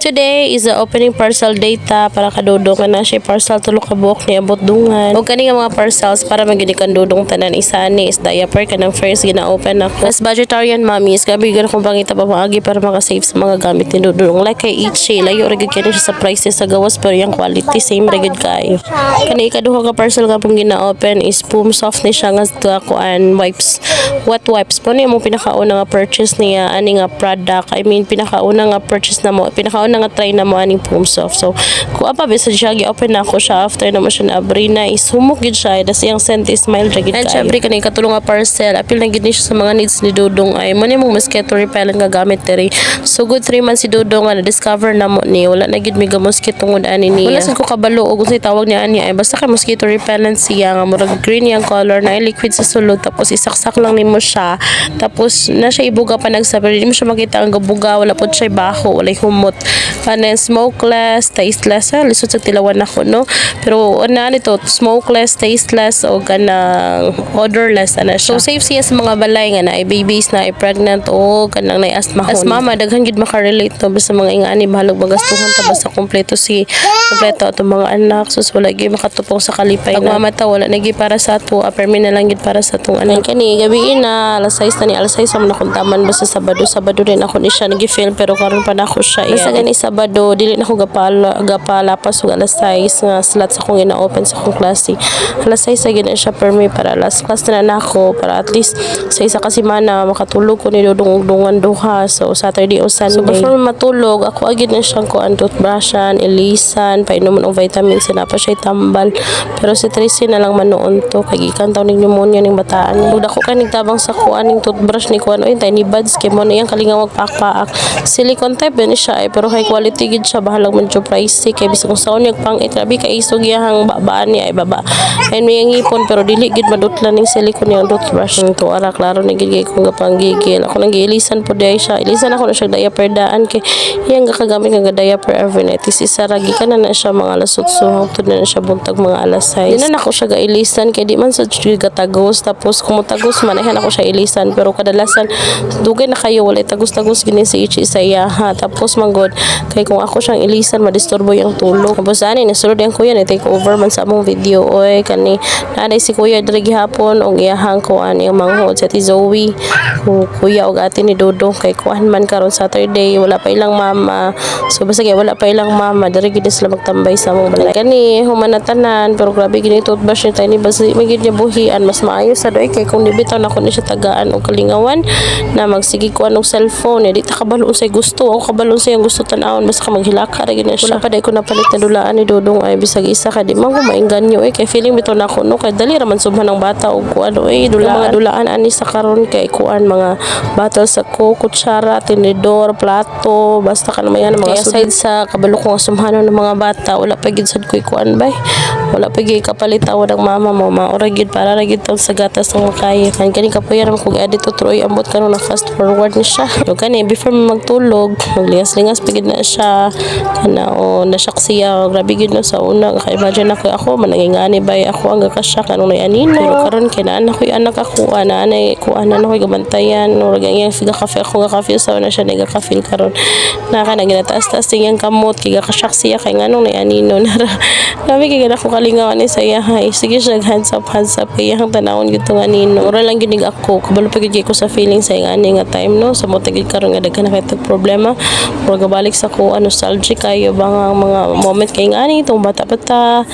today is the opening parcel data para kadudong na siya parcel tulo ka buok ni abot dungan. Og kani nga mga parcels para maginikan dudong tanan isa ni is diaper kanang first gina-open ako. As vegetarian mommies, gabi gyud akong pangita pa paagi para maka-save sa mga gamit ni dudong. Like kay Ichi, layo ra gyud kani siya sa prices sa gawas pero yung quality same ra gyud kayo. Kani ikaduha ka parcel nga pong gina-open is Pum Soft ni siya nga kuan wipes. Wet wipes po ni mo pinakauna nga purchase niya ani nga product. I mean pinakauna nga purchase na mo, pinakauna nga try na mo aning Pum Soft. So kuha pa bisa siya gi-open na ako siya after na mo siya na abri na isumok gid siya das iyang scent is mild ra gid kayo. And syempre kani katulong nga parcel apil na gid ni siya sa mga needs ni Dudong ay mo ni mong mosquito repellent nga gamit diri. So good 3 months si Dudong nga na discover na mo ni wala na gid mi ga mosquito ngud ani niya. Wala sad ko kabalo og unsay tawag niya ani ay basta kay mosquito repellent siya nga murag green yang color na liquid sa sulod tapos isaksak lang nimo siya tapos na siya ibuga pa nagsabi di mo siya makita ang gabuga wala pod siya baho wala humot and smokeless tasteless ha lisod sa tilawan ako no pero ana nito smokeless tasteless o ganang odorless ana siya so safe siya sa mga balay nga na ay babies na ay pregnant o kanang na asthma as mama daghan gid makarelate to basta mga ingani bahalog magastuhan ta basta kompleto atong mga anak sus wala gid makatupong sa kalipay pag mama ta wala na gid para sa ato permi na lang gid para sa atong anak kani gabi na alas 6 na ni alas 6 man akong taman basta Sabado din ako ni siya nagi-film pero karon pa na ako siya basta gani Sabado dili na ako gapalapas og alas 6 nga slot sa akong ina-open sa akong klase alas 6 sa gid siya permi para last class na ako para at least sa isa ka semana makatulog ko ni dudong-dungan duha so Saturday o Sunday so before matulog ako agid na siyang kuan toothbrushan ilisan painom og vitamins na pa siya tambal pero si Tracy na lang manoon to kay gikan taw ning pneumonia ning bataan niya dako ka nigtabang sa kuan ning toothbrush ni kuan oy tiny buds kay mo na yang kalingawag paak silicone type din siya pero high quality gid siya bahalag man jud pricey kay bisag kung saon yung pang grabe kay isog yahang babaan niya ay baba ay may ngipon pero dili gid madutlan ning silicone yung toothbrush to ara klaro ni gid kung gapanggigil ako nang giilisan po day siya ilisan ako na siya diaper daan kay iyang gakagamit nga diaper every night is isa ragi ka na siya mga alas 8 hangtod na siya buntag mga alas 6 dinan ako siya gailisan kay di man sa gatagos tapos kumutagos man ay ako siya ilisan pero kadalasan dugay na kayo wala tagos-tagos gini si Ichi sa iya ha tapos manggod kay kung ako siyang ilisan madisturbo yung tulog tapos ani nasulod yung kuya ni take over man sa among video oy kani nanay si kuya diri gihapon og iyahang kuan yung manghod sa ti Zoe kuya og ate ni Dodo kay kuan man karon Saturday wala pa ilang mama so basta kay wala pa ilang mama diri gid sila magtambay sa among balay kani humanatanan pero grabe gini toothbrush ni tiny basta magid niya buhian mas maayo sa doy kay kung nibitaw na ko ni siya tagaan og kalingawan na magsigi ko anong cellphone di ta kabalo unsay gusto ako kabalo unsay gusto tan-awon basta ka maghilaka ra gid na siya wala pa day ko napalit na dulaan ni Dudong ay bisag isa ka di man ko mainganyo kay feeling bitaw na ko no kay dali ra man subhan ng bata og kuan mga dulaan ani sa karon kay kuan mga bottle sa kutsara tinidor plato basta ka naman yan mga aside sa kabalo ko sumhanon ng mga bata wala pa gid sad ko kuan bay wala pa gid kapalit tawad ang mama mo maura gid para ra gid sa gatas ng makaya kani kapuyan mo kog edit to Troy ambot karon na fast forward ni siya yo kani before magtulog maglingas-lingas pigid na siya kana o nasyaksiya grabe gid no sa una kay imagine ako manangingani bay ako ang gakasya kanong nay anino pero karon kay naa ko anak ako anay ko anan ko gabantayan ug ang figa cafe ako ga cafe sa una siya nega cafe karon na kana ginataas-taas siyang kamot kay gakasyaksiya kay nganong nay anino nara grabe kay ako kalingawan ni saya hay sige siya hands up kay ang tanawon gid tong anino ora lang gid ako kabalo pa gid ko sa feeling sa ingani nga time no sa mo tagid karon nga daghan na kay problema ug gabalik sa ko nostalgic kayo bang mga moment kay ingani itong bata-bata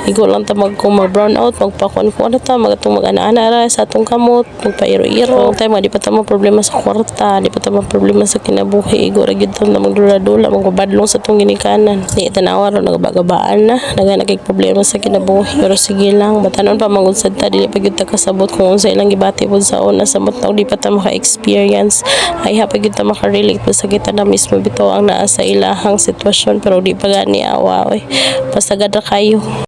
igo lang ta mag brown out magpakon ko ta magatong mag-ana-ana ra sa atong kamot magpairo-iro time nga di pa ta mo problema sa kwarta di pa ta mo problema sa kinabuhi igo ra gid ta magdula-dula magpabadlong sa atong ginikanan di tanawa ra nagabagabaan na daghan na kay problema sa kinabuhi pero sige lang batanon pa mangunsad ta dili pa gyud ta kasabot kung unsay lang gibati pod sa una sa mataw di pa ta maka-experience ay hapag gyud ta maka-relate pa sa kita na mismo bitaw ang naa sa ilahang sitwasyon pero di pa gani awa basta gada kayo